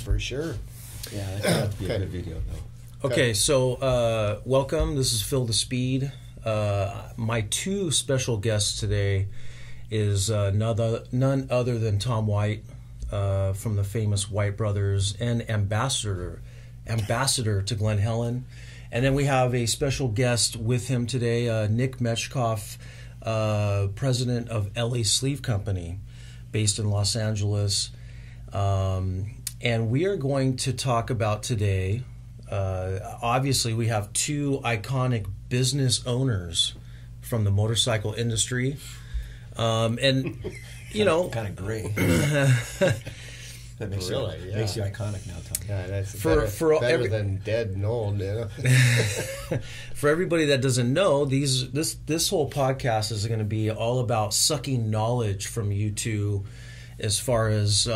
for sure. Yeah, that has to be a good video, though. Okay, so welcome. This is Phil the Speed. My two special guests today is none other than Tom White from the famous White Brothers and ambassador to Glen Helen. And then we have a special guest with him today, Nick Metchkoff, president of L.A.Sleeve company, based in Los Angeles. And we are going to talk about today, obviously we have two iconic business owners from the motorcycle industry. And, you know... kind of gray. That makes makes you iconic now, Tom. Yeah, that's better than dead and old, you know? For everybody that doesn't know, this whole podcast is going to be all about sucking knowledge from you two as far as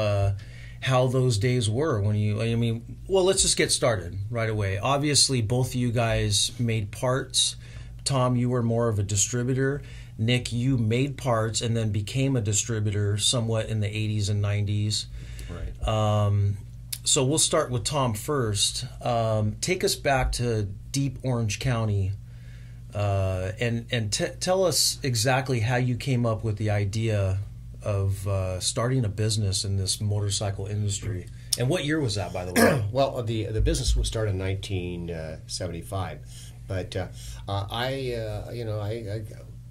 how those days were when you, well, let's just get started right away. Obviously, both of you guys made parts. Tom, you were more of a distributor. Nick, you made parts and then became a distributor somewhat in the 80s and 90s. Right. So we'll start with Tom first. Take us back to deep Orange County and tell us exactly how you came up with the idea of starting a business in this motorcycle industry. And what year was that, by the way? Well, the business was started in 1975, but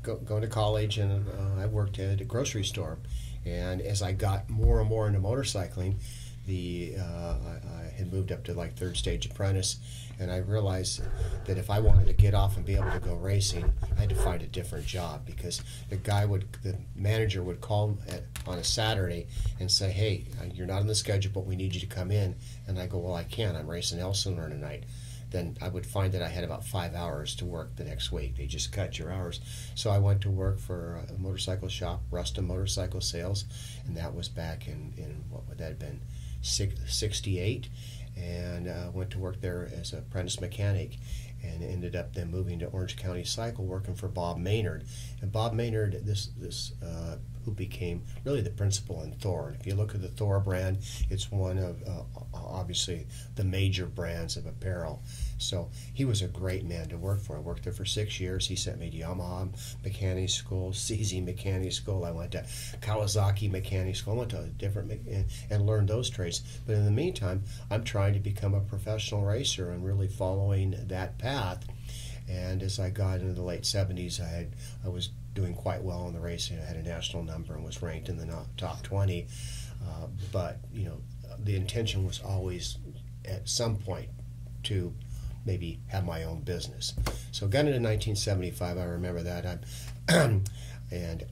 going to college and I worked at a grocery store, and as I got more and more into motorcycling, I had moved up to like third stage apprentice, and I realized that if I wanted to get off and be able to go racing, I had to find a different job, because the manager would call on a Saturday and say, "Hey, you're not on the schedule, but we need you to come in." And I go, "Well, I can't. I'm racing Elsinore tonight." Then I would find that I had about 5 hours to work the next week. They just cut your hours. So I went to work for a motorcycle shop, Ruston Motorcycle Sales, and that was back in what would that have been, 68, and went to work there as an apprentice mechanic, and ended up then moving to Orange County Cycle, working for Bob Maynard. And Bob Maynard, who became really the principal in Thor. And if you look at the Thor brand, it's one of obviously the major brands of apparel. So he was a great man to work for. I worked there for 6 years. He sent me to Yamaha Mechanic School, CZ Mechanic School. I went to Kawasaki Mechanic School. I went to different and learned those trades. But in the meantime, I'm trying to become a professional racer and really following that path. And as I got into the late 70s, I was doing quite well in the racing. I had a national number and was ranked in the top 20. But the intention was always at some point to maybe have my own business. So got into 1975, I remember that. And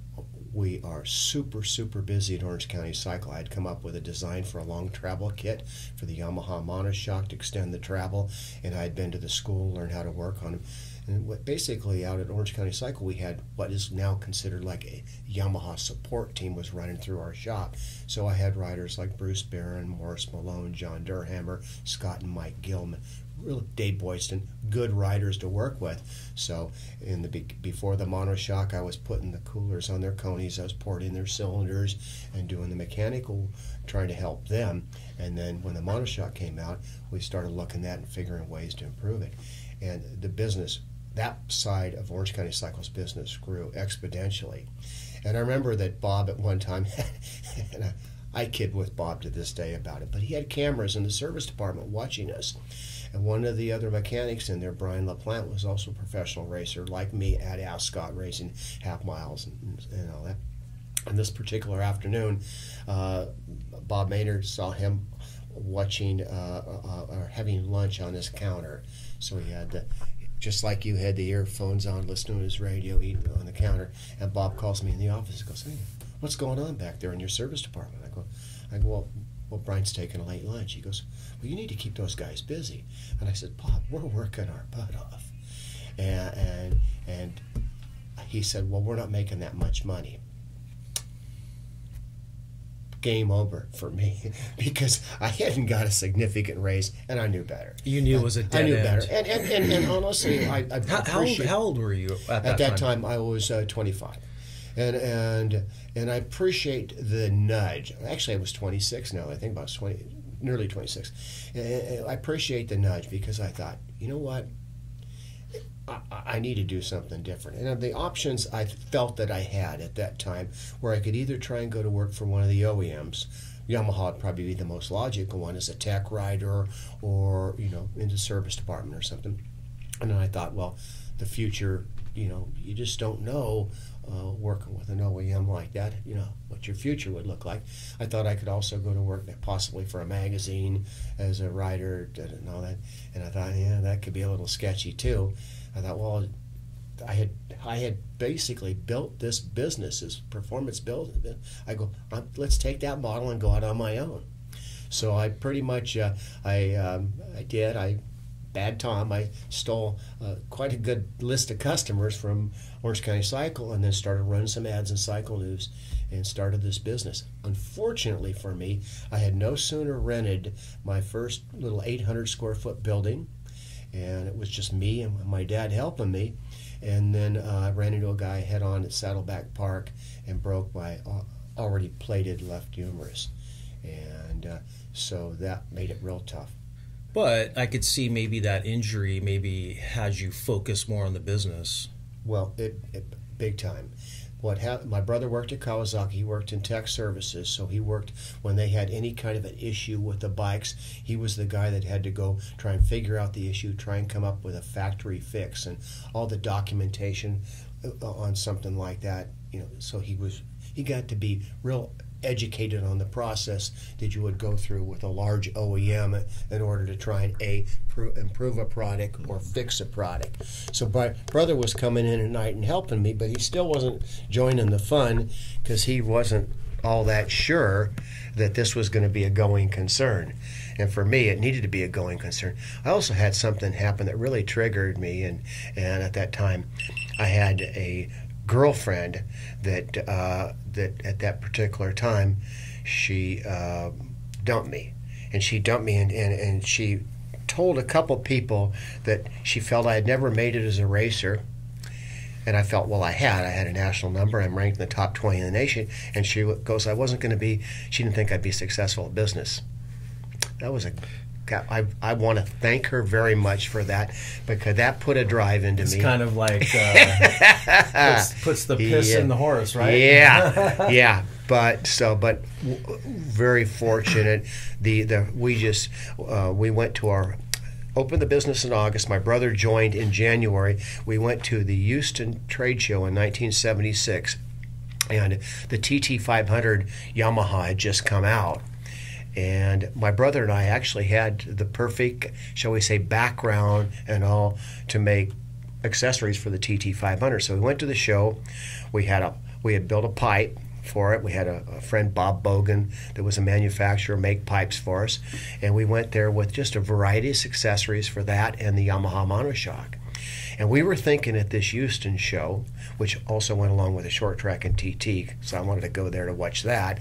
we are super, super busy at Orange County Cycle. I had come up with a design for a long travel kit for the Yamaha monoshock to extend the travel, and I had been to the school, learned how to work on them. And basically out at Orange County Cycle, we had what is now considered like a Yamaha support team was running through our shop. So I had riders like Bruce Barron, Morris Malone, John Durhammer, Scott and Mike Gilman, really Dave Boyston, good riders to work with. So before the monoshock, I was putting the coolers on their conies, I was porting their cylinders and doing the mechanical, trying to help them. And then when the monoshock came out, we started looking at and figuring ways to improve it. And the business, that side of Orange County Cycle's business grew exponentially. And I remember that Bob at one time, and I kid with Bob to this day about it, but he had cameras in the service department watching us. And one of the other mechanics in there, Brian LaPlante, was also a professional racer like me at Ascot, racing half miles and all that. And this particular afternoon, Bob Maynard saw him watching or having lunch on his counter. So he had just like you had the earphones on, listening to his radio, eating on the counter. And Bob calls me in the office and goes, "Hey, what's going on back there in your service department?" I go, well, Brian's taking a late lunch. He goes, "Well, you need to keep those guys busy." And I said, "Bob, we're working our butt off." And he said, "Well, we're not making that much money." Game over for me, because I hadn't got a significant raise, and I knew better. You knew it was a dead end. I knew better. And honestly, I how old were you at that time? At that time, I was 25. And I appreciate the nudge. Actually, I was 26 now. I think about 20. nearly 26. And I appreciate the nudge because I thought, you know what? I need to do something different. And the options I felt that I had at that time where I could either try and go to work for one of the OEMs. Yamaha would probably be the most logical one as a tech rider or, in the service department or something. And then I thought, well, the future, you just don't know working with an OEM like that, what your future would look like. I thought I could also go to work possibly for a magazine as a writer and all that. And I thought, yeah, that could be a little sketchy too. I thought, well, I had basically built this business, this performance building. I go, let's take that model and go out on my own. So I pretty much, Bad Tom, I stole quite a good list of customers from Orange County Cycle and then started running some ads in Cycle News and started this business. Unfortunately for me, I had no sooner rented my first little 800 square foot building, and it was just me and my dad helping me. And then I ran into a guy head on at Saddleback Park and broke my already plated left humerus. And so that made it real tough. But I could see maybe that injury maybe has you focus more on the business. Well, it big time. What happened? My brother worked at Kawasaki. He worked in tech services, so he worked when they had any kind of an issue with the bikes. He was the guy that had to go try and figure out the issue, try and come up with a factory fix, and all the documentation on something like that. So he got to be real educated on the process that you would go through with a large OEM in order to try and improve a product or fix a product. So my brother was coming in at night and helping me, but he still wasn't joining the fun because he wasn't all that sure that this was going to be a going concern. And for me, it needed to be a going concern. I also had something happen that really triggered me, and at that time I had a girlfriend that at that particular time she dumped me, and she told a couple people that she felt I had never made it as a racer, and I felt, well, I had a national number, I'm ranked in the top 20 in the nation, and she goes, she didn't think I'd be successful in business. That was I want to thank her very much for that, because that put a drive into me. It's kind of like puts the piss in the horse, right? Yeah, yeah. But very fortunate. We went to opened the business in August. My brother joined in January. We went to the Houston Trade Show in 1976, and the TT500 Yamaha had just come out. And my brother and I actually had the perfect, shall we say, background and all to make accessories for the TT500. So we went to the show. We had built a pipe for it. We had a friend, Bob Bogan, that was a manufacturer, make pipes for us. And we went there with just a variety of accessories for that and the Yamaha monoshock. And we were thinking at this Houston show, which also went along with a short track and TT, so I wanted to go there to watch that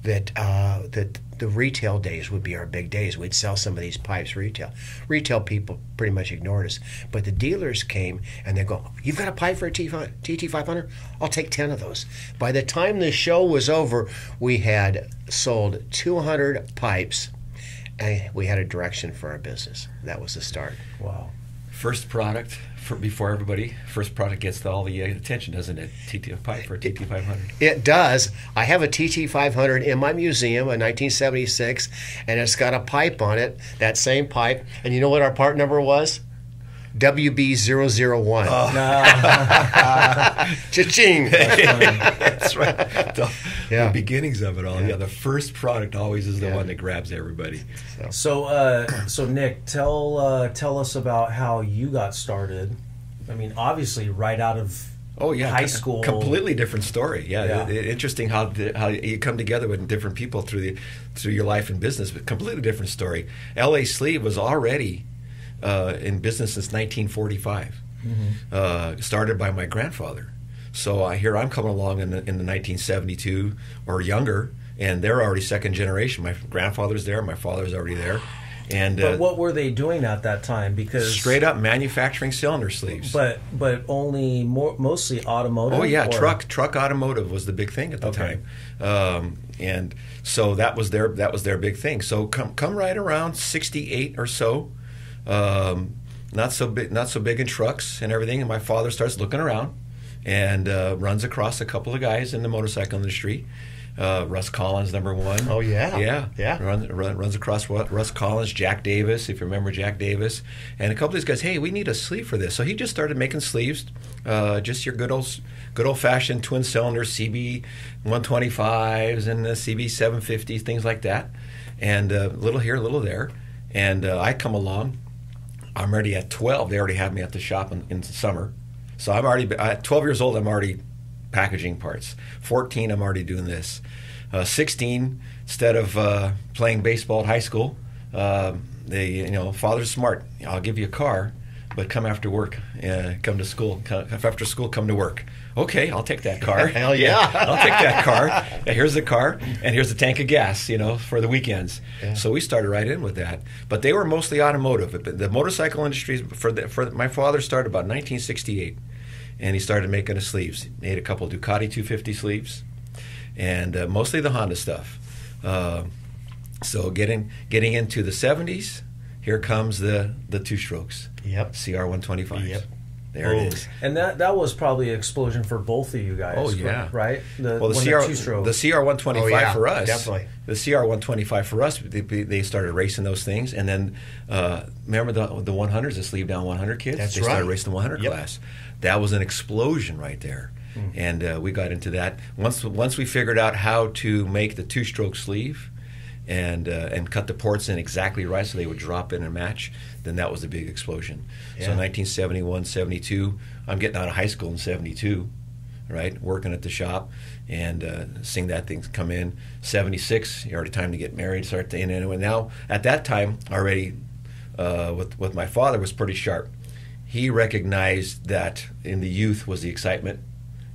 the retail days would be our big days. We'd sell some of these pipes retail. Retail people pretty much ignored us. But the dealers came and they go, "You've got a pipe for a TT500? I'll take 10 of those." By the time the show was over, we had sold 200 pipes, and we had a direction for our business. That was the start. Wow. First product before everybody. First product gets all the attention, doesn't it? TT pipe for TT500. It does. I have a TT500 in my museum, a 1976, and it's got a pipe on it. That same pipe, and you know what our part number was? WB001. Oh. Cha-ching. That's right. The beginnings of it all. Yeah, the first product always is the one that grabs everybody. So Nick, tell us about how you got started. I mean, obviously, right out of high school. Completely different story. Yeah. Interesting how you come together with different people through your life and business, but completely different story. L.A.Sleeve was already in business since 1945, started by my grandfather. So here I'm coming along in the 1972 or younger, and they're already second generation. My grandfather's there, my father's already there, And but what were they doing at that time? Because straight up manufacturing cylinder sleeves. But only mostly automotive. Oh yeah, truck automotive was the big thing at the time, and so that was their big thing. So come right around 68 or so, not so big in trucks and everything. And my father starts looking around and runs across a couple of guys in the motorcycle industry. Russ Collins, number one. Oh yeah. Runs across Russ Collins, Jack Davis, if you remember Jack Davis, and a couple of these guys. Hey, we need a sleeve for this. So he just started making sleeves, just your good old fashioned twin cylinder CB 125s and the CB 750s, things like that, and a little here, a little there. And I come along. I'm already at 12. They already have me at the shop in the summer, so I'm already at 12 years old. I'm already packaging parts. 14, I'm already doing this. 16, instead of playing baseball at high school, father's smart. I'll give you a car, but come after work. Come to school. After school, come to work. Okay, I'll take that car. Hell yeah. I'll take that car. Here's the car, and here's the tank of gas, for the weekends. Yeah. So we started right in with that. But they were mostly automotive. The motorcycle industry, my father started about 1968. And he started making the sleeves. He made a couple Ducati 250 sleeves, and mostly the Honda stuff. So getting into the 70s, here comes the two-strokes. Yep. CR125s. Yep. There it is. And that was probably an explosion for both of you guys. Oh yeah. Right. The CR125 for us. Definitely. The CR125 for us. They started racing those things, and then remember the 100s, the sleeve down 100 kids. That's they right. started racing the 100 class. That was an explosion right there, and we got into that once we figured out how to make the two-stroke sleeve, and cut the ports in exactly right so they would drop in and match. Then that was a big explosion. Yeah. So 1971, 72, I'm getting out of high school in 72, right, working at the shop, and seeing that thing come in. 76, already time to get married, and now at that time already, with my father was pretty sharp. He recognized that in the youth was the excitement,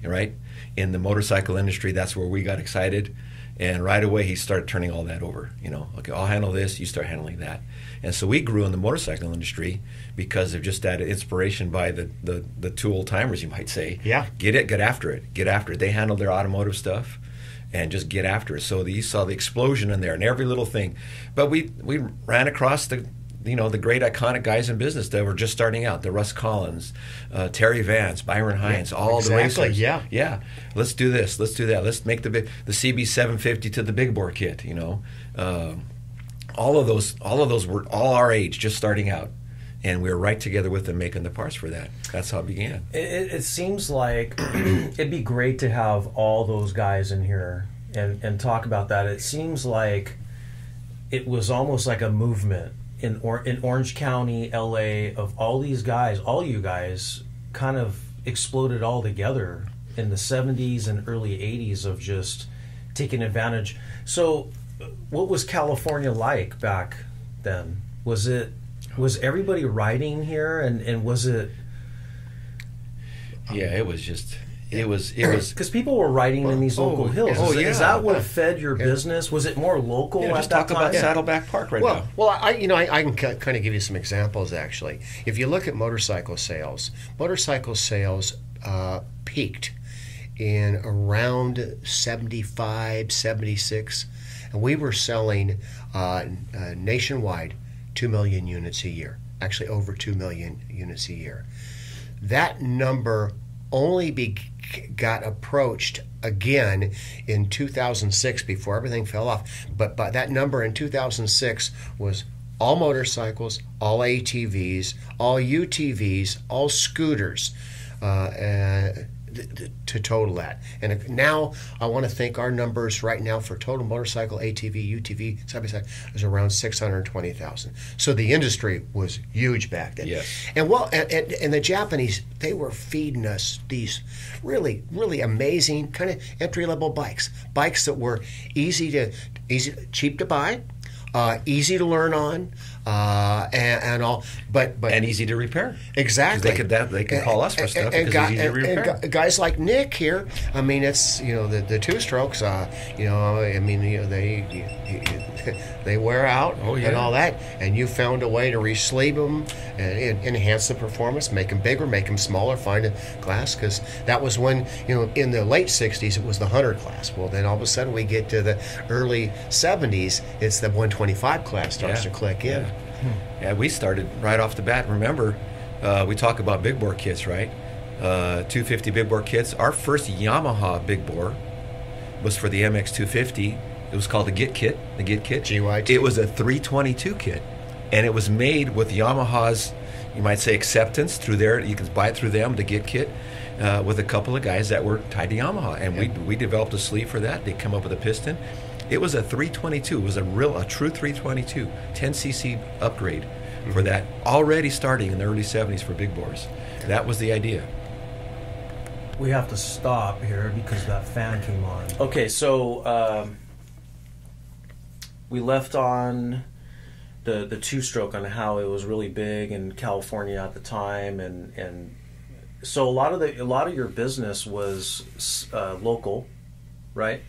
right? In the motorcycle industry, that's where we got excited. And right away, he started turning all that over. Okay, I'll handle this, you start handling that. And so we grew in the motorcycle industry because of just that inspiration by the two old timers, you might say. Yeah. Get after it. They handled their automotive stuff and just get after it. So you saw the explosion in there and every little thing. But we ran across the great iconic guys in business that were just starting out, the Russ Collins, Terry Vance, Byron Hines, all the racers. Yeah. Let's do this. Let's do that. Let's make the CB 750 to the big bore kit. All of those were all our age, just starting out, and we were right together with them making the parts for that. That's how it began. It seems like it'd be great to have all those guys in here and talk about that. It seems like it was almost like a movement in Orange County, L.A., of all these guys, all you guys kind of exploded all together in the 70s and early 80s of just taking advantage. So what was California like back then? Was everybody riding here, and was it... Yeah, it was just... It was because people were riding in these local hills. Is that what fed your business? Was it more local? Just talk about Saddleback Park now. Well, I can kind of give you some examples actually. If you look at motorcycle sales peaked in around 75, 76, and we were selling nationwide 2 million units a year. Actually, over 2 million units a year. That number only got approached again in 2006 before everything fell off. But that number in 2006 was all motorcycles, all ATVs, all UTVs, all scooters, to total that. And now I want to think our numbers right now for total motorcycle, ATV, UTV, side by side, is around 620,000. So the industry was huge back then. Yes. And the Japanese, they were feeding us these really, really amazing kind of entry-level bikes that were cheap to buy, easy to learn on, and all, but and easy to repair. Exactly. They can call us for stuff because it's easy to repair. And guys like Nick here, I mean, it's the two strokes. They wear out and all that, and you found a way to re-sleeve them and enhance the performance, make them bigger, make them smaller, find a class, because that was when, in the late 60s it was the 100 class. Well, then all of a sudden we get to the early 70s, it's the 125 class starts to click in. Yeah, we started right off the bat. Remember, we talk about big bore kits, right? 250 big bore kits. Our first Yamaha big bore was for the MX 250. It was called the Git Kit. The Git Kit. GYT. It was a 322 kit, and it was made with Yamaha's, you might say, acceptance through there. You can buy it through them, the Git Kit, with a couple of guys that were tied to Yamaha, and we developed a sleeve for that. They come up with a piston. It was a 322. It was a true 322, 10cc upgrade for that. Already starting in the early 70s for big bores. That was the idea. We have to stop here because that fan came on. Okay, so we left on the two-stroke on how it was really big in California at the time, and so a lot of your business was local, right?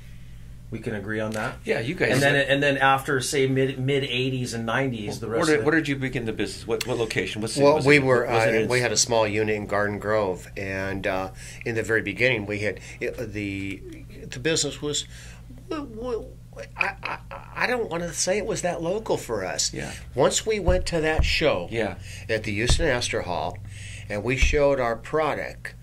We can agree on that. Yeah, you guys. And then after say mid 80s and 90s, the rest. Where did you begin the business? What location? We had a small unit in Garden Grove, and in the very beginning, we had the business was. I don't want to say it was that local for us. Yeah. Once we went to that show at the Houston Astor Hall, and we showed our product,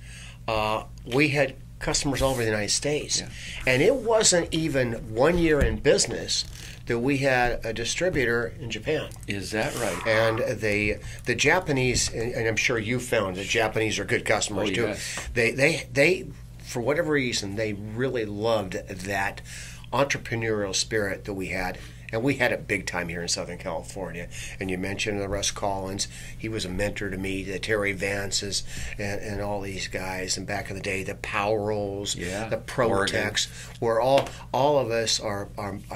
we had customers all over the United States. Yeah. And it wasn't even 1 year in business that we had a distributor in Japan. Is that right? And the Japanese, and I'm sure you found the Japanese are good customers too. Yes. They for whatever reason, they really loved that entrepreneurial spirit that we had. And we had it big time here in Southern California. And you mentioned the Russ Collins. He was a mentor to me, the Terry Vances, and all these guys. And back in the day, the Power Rolls, the Protex, where all of us are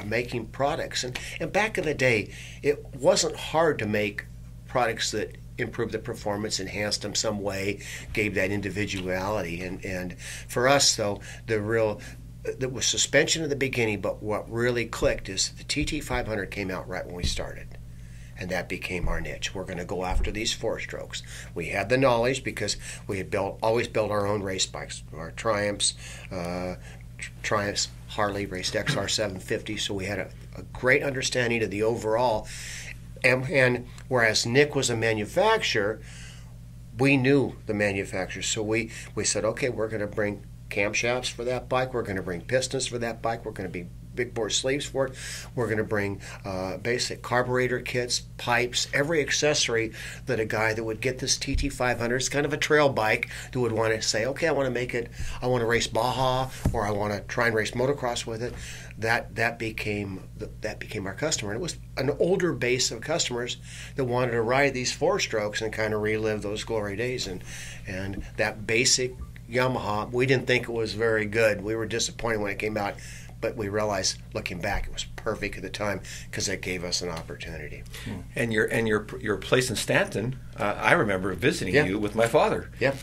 making products. And back in the day, it wasn't hard to make products that improved the performance, enhanced them some way, gave that individuality. And for us, though, there was suspension at the beginning, but what really clicked is the TT500 came out right when we started, and that became our niche. We're going to go after these four-strokes. We had the knowledge because we had always built our own race bikes, our Triumphs, Harley raced XR 750, so we had a great understanding of the overall. And whereas Nick was a manufacturer, we knew the manufacturer, so we said, okay, we're going to bring camshafts for that bike, we're going to bring pistons for that bike, we're going to be big bore sleeves for it, we're going to bring basic carburetor kits, pipes, every accessory that a guy that would get this TT500, it's kind of a trail bike, that would want to say, okay, I want to race Baja, or I want to try and race motocross with it. That became our customer. And it was an older base of customers that wanted to ride these four strokes and kind of relive those glory days. And that basic Yamaha, we didn't think it was very good. We were disappointed when it came out, but we realized, looking back, it was perfect at the time because it gave us an opportunity. And your place in Stanton, I remember visiting you with my father. Yeah.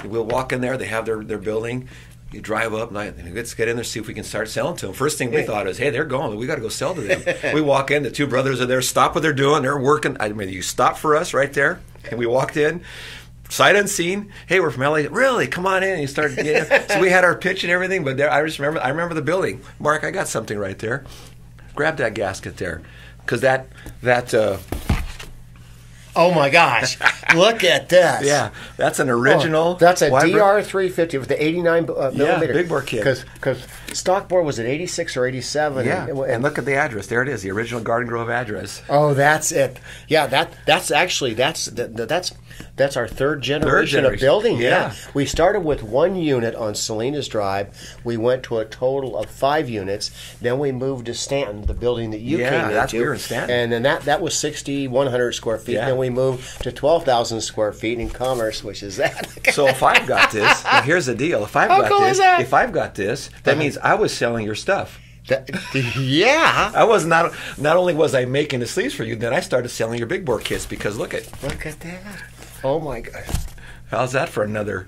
We'll walk in there. They have their building. You drive up, and let's get in there, see if we can start selling to them. First thing we thought is, hey, they're going. We got to go sell to them. We walk in. The two brothers are there. Stop what they're doing. They're working. I mean, you stop for us right there, and we walked in. Sight unseen. Hey, we're from L.A. Really? Come on in. And you started. So we had our pitch and everything. But I remember the building. Mark, I got something right there. Grab that gasket there, because that. Oh my gosh! Look at this. Yeah, that's an original. That's a DR350 with the 89 millimeter. Big bore kit. Because stock bore was at 86 or 87. Yeah, and look at the address. There it is, the original Garden Grove address. Oh, that's it. Yeah, that's our third generation of building. Yeah, we started with one unit on Salinas Drive. We went to a total of 5 units. Then we moved to Stanton, the building that you came into. We were in Stanton. And then that was 6,100 square feet. Yeah. Then we moved to 12,000 square feet in Commerce, which is that. So if I've got this, now here's the deal. If I've got this, that means I was selling your stuff. Yeah. I was not only was I making the sleeves for you, then I started selling your big bore kits because look at that. Oh my God. How's that for another?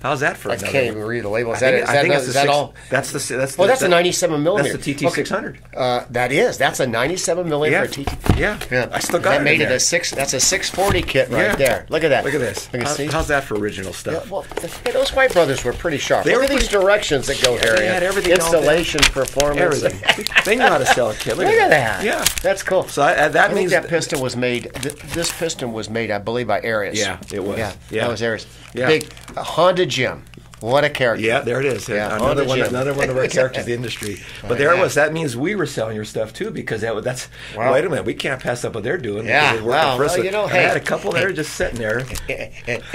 I can't even read the label. Is That's all? That's That's a 97 millimeter. That's the TT600. That's a 97 millimeter TT. Yeah. I still got that it. Made it a 6. That's a 640 kit right there. Look at that. Look at this. How's that for original stuff? Yeah, well, those White brothers were pretty sharp. Look at these directions that go here. They had everything. Installation, performance. Everything. They knew how to sell a kit. Look at that. Yeah. That's cool. So that means that piston was made. This piston was made, I believe, by Arias. Yeah, it was. Yeah, that was Arias. Yeah. Big Honda Jim. What a character. Yeah, there it is. Yeah, another one of our characters in the industry. But there it was. That means we were selling your stuff too, because that's wait a minute, we can't pass up what they're doing. Yeah, for us. Hey, I had a couple there just sitting there.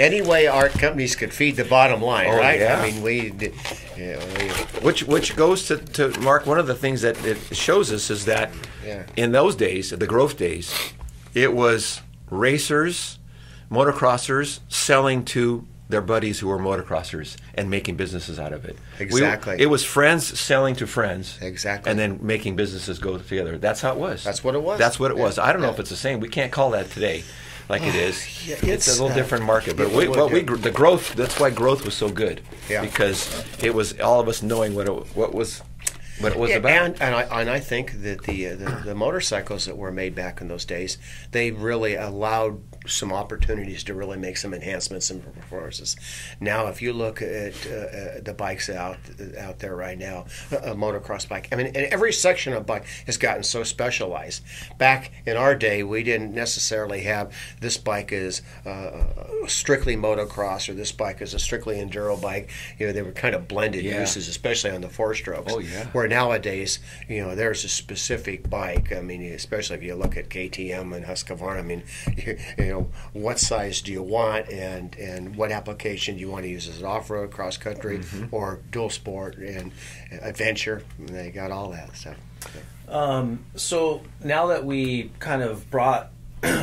Anyway, our companies could feed the bottom line, right? Yeah. I mean, which goes to Mark. One of the things that it shows us is that in those days, the growth days, it was racers, motocrossers selling to their buddies who were motocrossers and making businesses out of it. Exactly. It was friends selling to friends. Exactly. And then making businesses go together. That's how it was. That's what it was. That's what it was. I don't know if it's the same. We can't call that today like it is. It's a little different market. But the growth, that's why growth was so good. Yeah. Because it was all of us knowing what it was about. And I think that the motorcycles that were made back in those days, they really allowed some opportunities to really make some enhancements in performances. Now, if you look at the bikes out there right now, a motocross bike, I mean, and every section of bike has gotten so specialized. Back in our day, we didn't necessarily have this bike is strictly motocross or this bike is a strictly enduro bike. They were kind of blended uses, especially on the four strokes. Oh yeah. Where nowadays, there's a specific bike. I mean, especially if you look at KTM and Husqvarna. I mean, what size do you want, and what application do you want to use? Is it off-road, cross-country, or dual sport and adventure? And they got all that stuff. So now that we kind of brought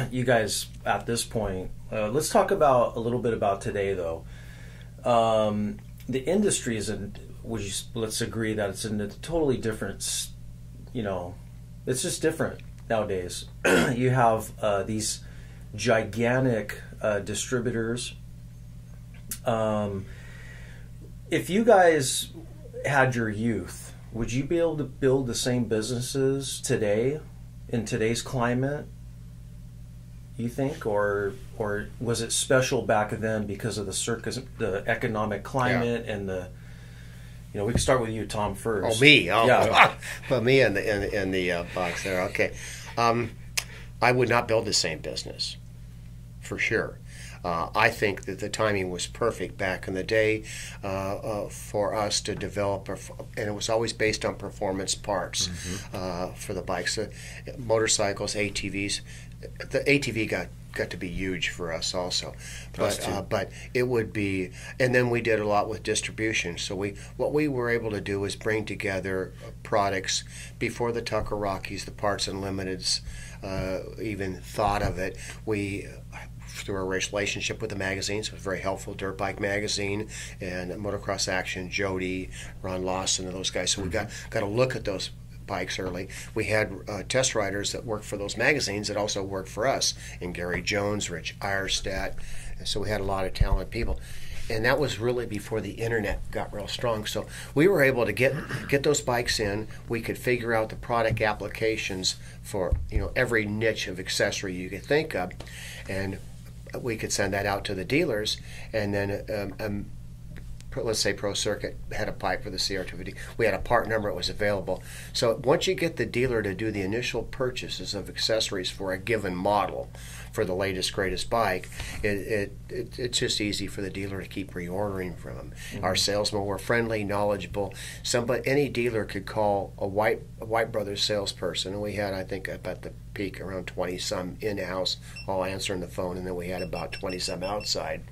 you guys at this point, let's talk a little bit about today, though. The industry is let's agree that it's in a totally different, it's just different nowadays. You have these gigantic distributors. If you guys had your youth, would you be able to build the same businesses today in today's climate, you think, or was it special back then because of the economic climate and the we can start with you, Tom, first. Oh, me? Oh, yeah. Well, me in the box there. Okay. I would not build the same business, for sure. I think that the timing was perfect back in the day for us to develop, and it was always based on performance parts for the bikes. Motorcycles, ATVs. The ATV got to be huge for us also, but it would be, and then we did a lot with distribution. So what we were able to do is bring together products before the Tucker Rockies, the Parts Unlimiteds even thought of it. We, through our relationship with the magazines, it was very helpful. Dirt Bike Magazine and Motocross Action, Jody, Ron Lawson, and those guys. So we got to look at those bikes early. We had test riders that worked for those magazines that also worked for us, and Gary Jones, Rich Eierstadt. And so we had a lot of talented people. And that was really before the internet got real strong. So we were able to get those bikes in. We could figure out the product applications for every niche of accessory you could think of, and we could send that out to the dealers. And then let's say Pro Circuit had a pipe for the CR250. We had a part number that was available. So once you get the dealer to do the initial purchases of accessories for a given model for the latest, greatest bike, it's just easy for the dealer to keep reordering from them. Our salesmen were friendly, knowledgeable. Any dealer could call a White Brothers salesperson, and we had, I think, at the peak around 20-some in-house all answering the phone, and then we had about 20-some outside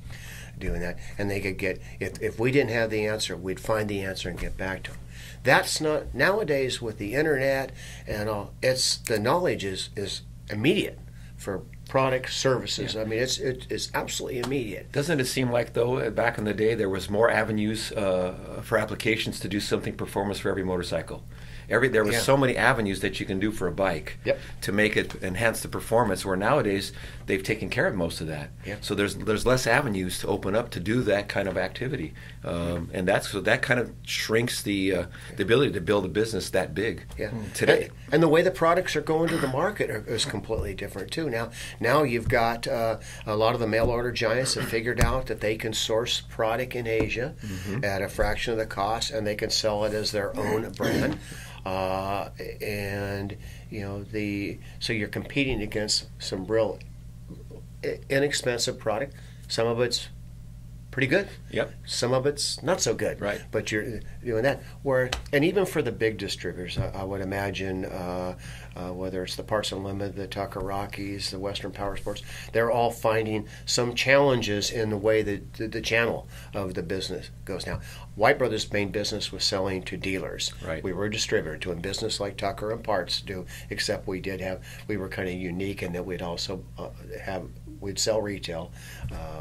doing that, and they could get, if we didn't have the answer, we'd find the answer and get back to them. That's not nowadays with the internet and all. It's the knowledge is immediate for product, services. I mean, it's absolutely immediate. Doesn't it seem like, though, back in the day, there was more avenues for applications to do something performance for every motorcycle? There was so many avenues that you can do for a bike to make it enhance the performance, where nowadays they've taken care of most of that. So there's less avenues to open up to do that kind of activity, and that kind of shrinks the ability to build a business that big today. And the way the products are going to the market is completely different too. Now you've got a lot of the mail order giants have figured out that they can source product in Asia at a fraction of the cost, and they can sell it as their own brand. And so you're competing against some real inexpensive product. Some of it's pretty good. Some of it's not so good. Right. But you're doing that. And even for the big distributors, I would imagine, whether it's the Parts Unlimited, the Tucker Rockies, the Western Power Sports, they're all finding some challenges in the way that the channel of the business goes now. White Brothers' main business was selling to dealers. Right. We were a distributor doing business like Tucker and Parts do, except we were kind of unique in that we'd also we'd sell retail,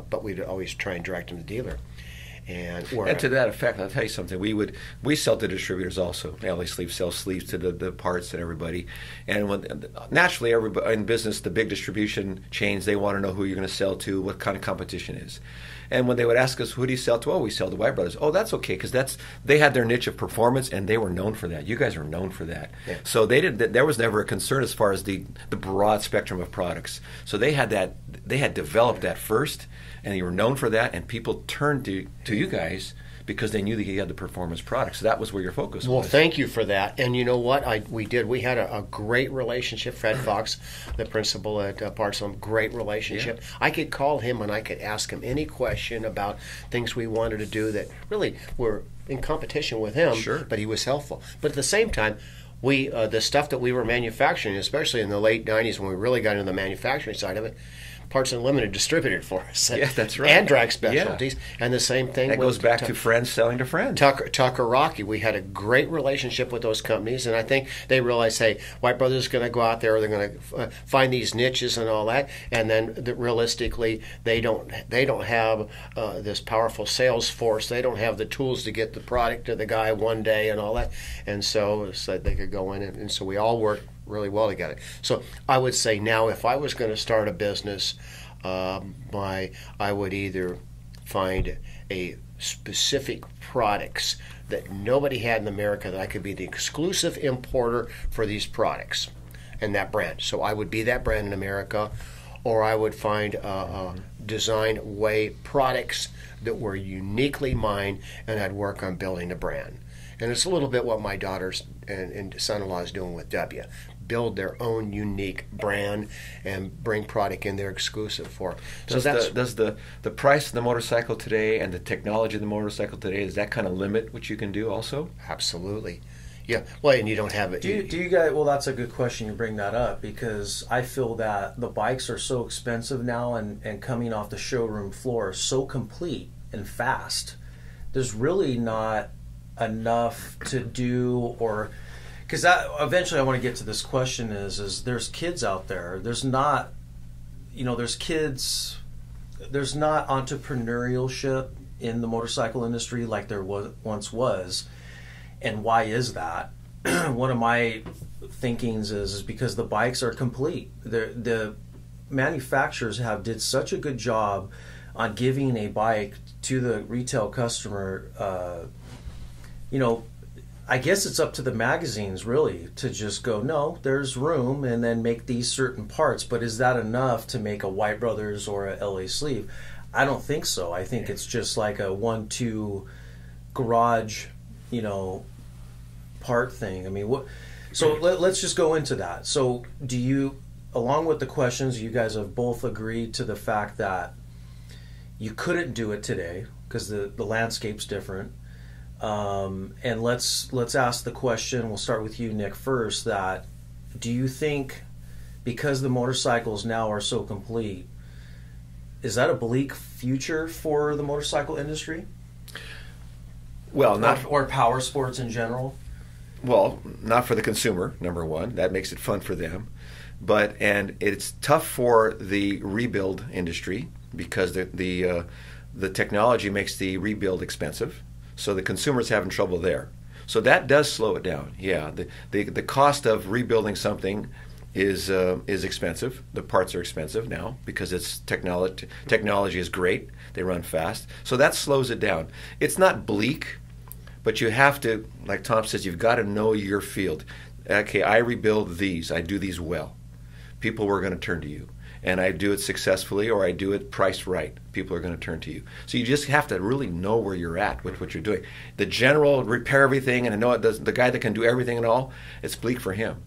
but we'd always try and direct them to the dealer. And to that effect, I'll tell you something. We sell to distributors also. L.A.Sleeve sells sleeves to the parts and everybody. And naturally, everybody in business, the big distribution chains, they want to know who you're going to sell to, what kind of competition is. And when they would ask us, who do you sell to? Oh, we sell to White Brothers. Oh, that's okay, because they had their niche of performance, and they were known for that. You guys are known for that. So there was never a concern as far as the broad spectrum of products. So they had developed that first, and you were known for that, and people turned to you guys because they knew that you had the performance products. So that was where your focus was. Well, thank you for that. And you know what? We had a great relationship. Fred Fox, the principal at Parts, great relationship. I could call him and I could ask him any question about things we wanted to do that really were in competition with him, but he was helpful. But at the same time, the stuff that we were manufacturing, especially in the late 90s when we really got into the manufacturing side of it, Parts Unlimited distributed for us. That's right. And Drag Specialties. And the same thing. That goes back to friends selling to friends. Tucker Rocky. We had a great relationship with those companies, and I think they realized, hey, White Brothers is going to go out there, they're going to find these niches and all that, and then realistically, they don't have this powerful sales force. They don't have the tools to get the product to the guy one day and all that, and so they could go in, and so we all worked really well together. So I would say now, if I was going to start a business, I would either find a specific products that nobody had in America, that I could be the exclusive importer for these products and that brand. So I would be that brand in America, or I would find design way products that were uniquely mine, and I'd work on building a brand. And it's a little bit what my daughters and son-in-law is doing with W. Build their own unique brand and bring product in there exclusive for. Does the price of the motorcycle today and the technology of the motorcycle today, does that kind of limit what you can do also? Absolutely. Yeah. Well, and you don't have it. Do you guys? Well, that's a good question you bring that up, because I feel that the bikes are so expensive now, and coming off the showroom floor so complete and fast. There's really not enough to do, or because that eventually I want to get to this question is there's kids out there. There's not, there's kids. There's not entrepreneurship in the motorcycle industry like there once was. And why is that? One of my thinkings is because the bikes are complete. The manufacturers did such a good job on giving a bike to the retail customer. I guess it's up to the magazines really to just go, no, there's room, and then make these certain parts. But is that enough to make a White Brothers or a L.A.Sleeve? I don't think so. I think it's just like a 1-2 garage, part thing. I mean, what? So let's just go into that. So do you, along with the questions, you guys have both agreed to the fact that you couldn't do it today because the landscape's different. And let's ask the question. We'll start with you, Nick, first. That do you think, because the motorcycles now are so complete, is that a bleak future for the motorcycle industry? Well, not or power sports in general. Well, not for the consumer, number one. That makes it fun for them. and it's tough for the rebuild industry because the technology makes the rebuild expensive, so the consumer's having trouble there. So that does slow it down. Yeah, the cost of rebuilding something is expensive. The parts are expensive now because it's technology is great. They run fast, so that slows it down. It's not bleak, but you have to, like Tom says, you've got to know your field. Okay, I rebuild these. I do these well. People are going to turn to you. And I do it successfully, or I do it priced right. People are going to turn to you. So you just have to really know where you're at with what you're doing. The general repair everything, and I know it does, the guy that can do everything and all, it's bleak for him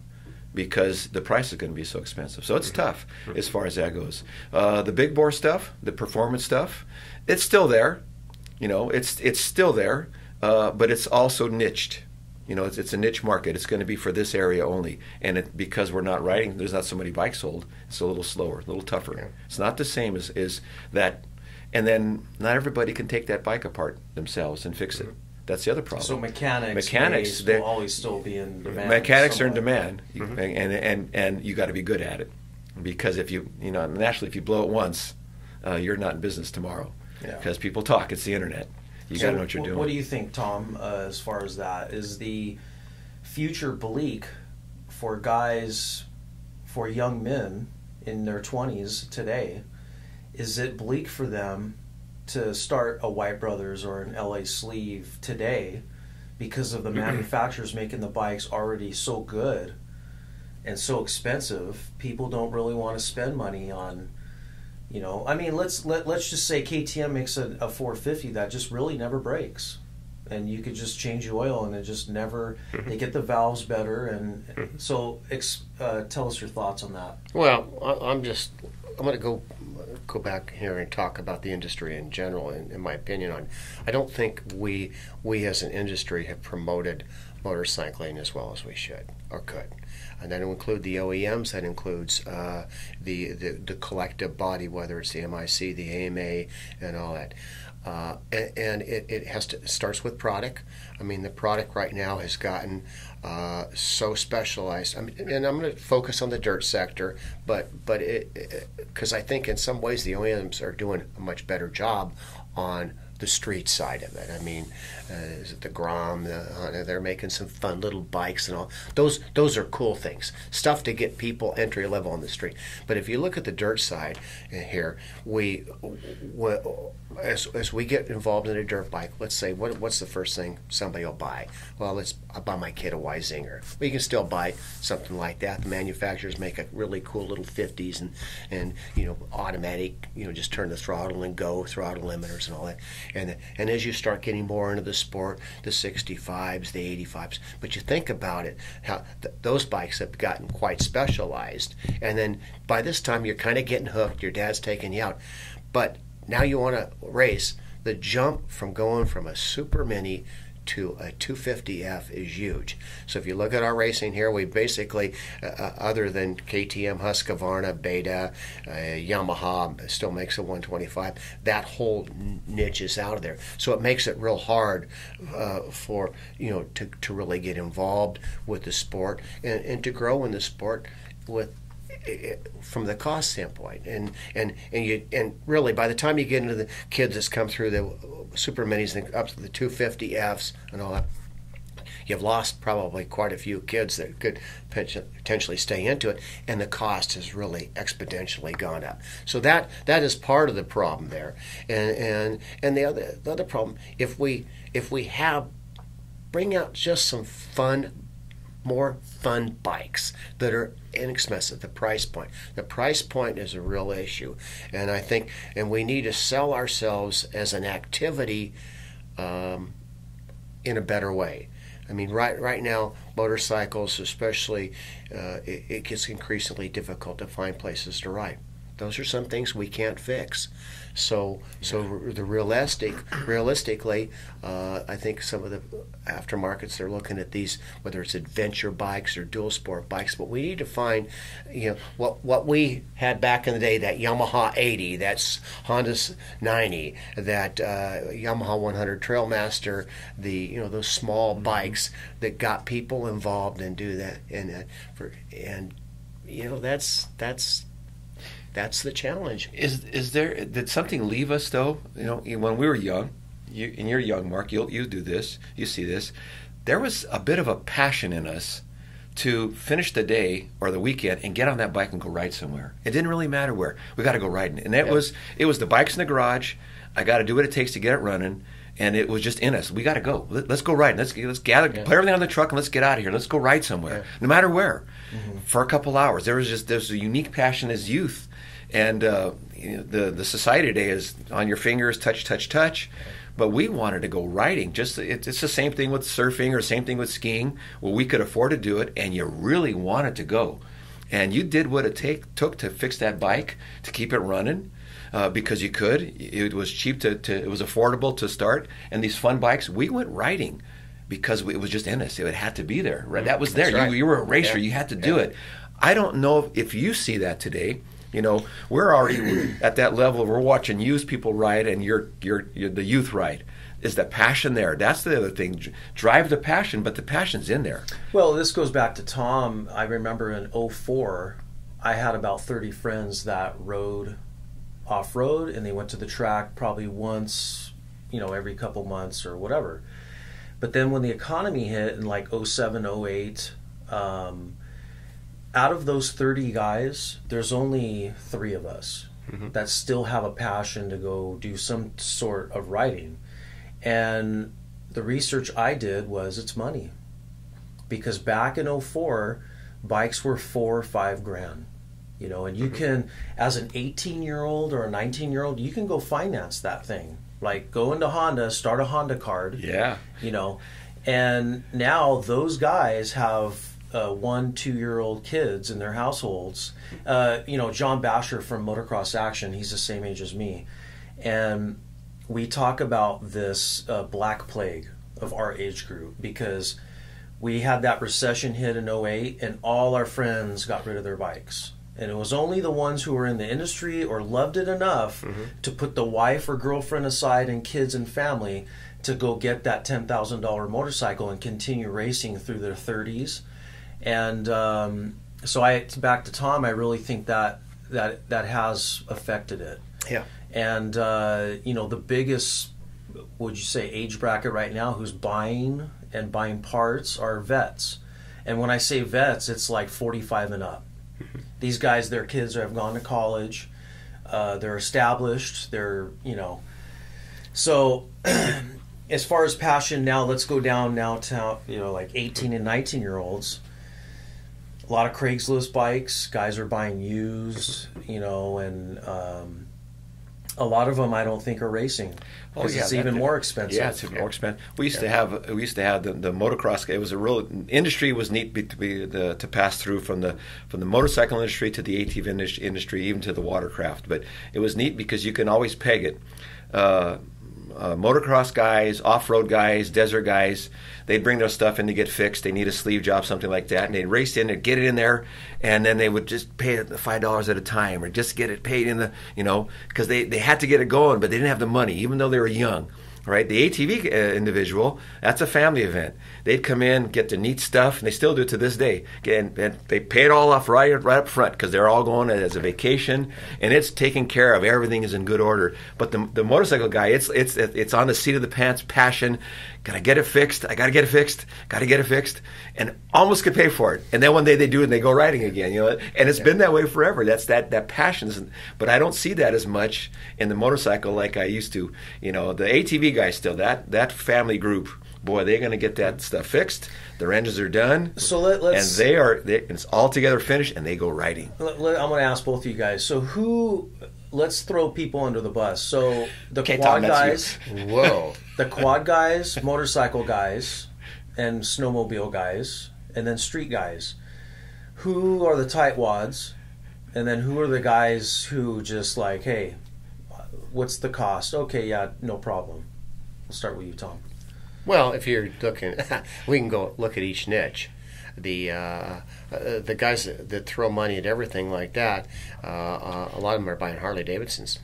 because the price is going to be so expensive. So it's tough as far as that goes. The big bore stuff, the performance stuff, it's still there. You know, it's still there, but it's also niched. You know, it's a niche market. It's going to be for this area only. And because we're not riding, there's not so many bikes sold, it's a little slower, a little tougher. Yeah. It's not the same as that. And then not everybody can take that bike apart themselves and fix it. That's the other problem. So mechanics will always still be in demand. Mechanics are in demand, and you got to be good at it. Because if naturally, if you blow it once, you're not in business tomorrow. Because people talk. It's the internet. You got to know what you're doing. What do you think, Tom, as far as that? Is the future bleak for guys, for young men in their 20s today? Is it bleak for them to start a White Brothers or an L.A.Sleeve today because of the manufacturers making the bikes already so good and so expensive? People don't really want to spend money on... You know, I mean, let's just say KTM makes a 450 that just really never breaks, and you could just change the oil and it just never. They get the valves better, and so tell us your thoughts on that. Well, I'm going to go back here and talk about the industry in general. In my opinion, I don't think we as an industry have promoted motorcycling as well as we should or could. And that will include the OEMs. That includes the collective body, whether it's the MIC, the AMA, and all that. And it starts with product. I mean, the product right now has gotten so specialized. I mean, and I'm going to focus on the dirt sector, but because I think in some ways the OEMs are doing a much better job on the street side of it. I mean, is it the Grom? They're making some fun little bikes and all. Those are cool things. Stuff to get people entry level on the street. But if you look at the dirt side here, as we get involved in a dirt bike, let's say, what's the first thing somebody will buy? Well, I'll buy my kid a Weisinger. Well, you can still buy something like that. The manufacturers make a really cool little 50s and automatic, just turn the throttle and go, throttle limiters and all that. And as you start getting more into the sport, the 65s, the 85s, but you think about it, how those bikes have gotten quite specialized. And then by this time, you're kind of getting hooked. Your dad's taking you out. But now you want to race. The jump from going from a Super Mini to a 250F is huge. So if you look at our racing here, we basically, other than KTM, Husqvarna, Beta, Yamaha still makes a 125, that whole niche is out of there. So it makes it real hard for, to really get involved with the sport and to grow in the sport from the cost standpoint, and really by the time you get into the kids that's come through the Super Minis and up to the 250Fs and all that, you've lost probably quite a few kids that could potentially stay into it, and the cost has really exponentially gone up. So that is part of the problem there, and the other problem, if we bring out just some more fun bikes that are inexpensive. The price point is a real issue, and I think we need to sell ourselves as an activity in a better way. I mean, right now, motorcycles especially, it gets increasingly difficult to find places to ride. Those are some things we can't fix. So realistically, I think some of the aftermarkets, they're looking at these, whether it's adventure bikes or dual sport bikes. But we need to find, what we had back in the day, that Yamaha 80, that's Honda's 90, that Yamaha 100 Trailmaster, those small bikes that got people involved and do that, and that's the challenge. Did something leave us though? When we were young, and you're young, Mark. You do this. You see this. There was a bit of a passion in us to finish the day or the weekend and get on that bike and go ride somewhere. It didn't really matter where. We got to go riding, and it was the bikes in the garage. I got to do what it takes to get it running. And it was just in us. We got to go. Let's go riding. Let's gather, put everything on the truck, and let's get out of here. Let's go ride somewhere, no matter where, for a couple hours. There's a unique passion as youth, and the society today is on your fingers, touch, touch, touch. But we wanted to go riding. It's the same thing with surfing or same thing with skiing. Well, we could afford to do it, and you really wanted to go, and you did what it took to fix that bike to keep it running. Because you could. It was cheap it was affordable to start. And these fun bikes, we went riding because it was just in us. It had to be there. Right? That was there. Right. You were a racer. You had to do it. I don't know if you see that today. We're already at that level. We're watching youth people ride, and you're the youth ride. Is the passion there? That's the other thing. Drive the passion, but the passion's in there. Well, this goes back to Tom. I remember in 2004, I had about 30 friends that rode off-road, and they went to the track probably once, every couple months or whatever. But then when the economy hit in like 07, 08, out of those 30 guys, there's only 3 of us that still have a passion to go do some sort of riding. And the research I did was it's money. Because back in 04, bikes were $4 or $5 grand. And you can, as an 18-year-old or a 19-year-old, you can go finance that thing. Like, go into Honda, start a Honda card. Yeah. And now those guys have 1-2-year-old kids in their households. John Basher from Motocross Action, he's the same age as me. And we talk about this black plague of our age group because we had that recession hit in 08, and all our friends got rid of their bikes. And it was only the ones who were in the industry or loved it enough to put the wife or girlfriend aside and kids and family to go get that $10,000 motorcycle and continue racing through their 30s. And so back to Tom, I really think that has affected it. Yeah. And, the biggest, would you say, age bracket right now who's buying parts are vets. And when I say vets, it's like 45 and up. These guys, their kids have gone to college. They're established. So as far as passion now, let's go down now to, like 18 and 19-year-olds. A lot of Craigslist bikes. Guys are buying used, and a lot of them I don't think are racing. It's even more expensive. Yeah, it's more expensive. We used to have the motocross. It was a real industry. Was neat to pass through from the motorcycle industry to the ATV industry, even to the watercraft. But it was neat because you can always peg it. Motocross guys, off-road guys, desert guys, they'd bring their stuff in to get fixed. They need a sleeve job, something like that, and they'd race in and get it in there, and then they would just pay it $5 at a time, or just get it paid in because they had to get it going, but they didn't have the money, even though they were young. Right, the ATV individual, that's a family event. They'd come in, get the neat stuff, and they still do it to this day. And they pay it all off right up front because they're all going as a vacation, and it's taken care of. Everything is in good order. But the motorcycle guy, it's on the seat of the pants, passion. Gotta get it fixed. I gotta get it fixed. Gotta get it fixed, and almost could pay for it. And then one day they do it, and they go riding again. And it's been that way forever. That's that passion. But I don't see that as much in the motorcycle like I used to. The ATV guys still that family group. Boy, they're going to get that stuff fixed. Their engines are done. So let's. And it's all together finished, and they go riding. I'm going to ask both of you guys. So let's throw people under the bus. So the quad guys. Whoa. The quad guys, motorcycle guys, and snowmobile guys, and then street guys. Who are the tightwads? And then who are the guys who just like, hey, what's the cost? Okay, yeah, no problem. We'll start with you, Tom. Well, if you're looking, we can go look at each niche. The guys that throw money at everything like that, a lot of them are buying Harley Davidsons.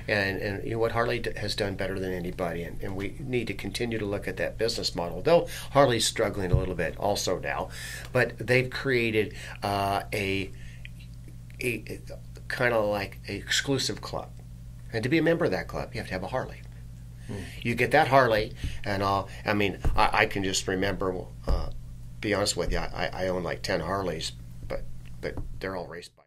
And what Harley has done better than anybody, and we need to continue to look at that business model. Though Harley's struggling a little bit also now, but they've created a kind of like an exclusive club. And to be a member of that club, you have to have a Harley. You get that Harley, and I can just remember, be honest with you, I own like 10 Harleys, but they're all race bikes.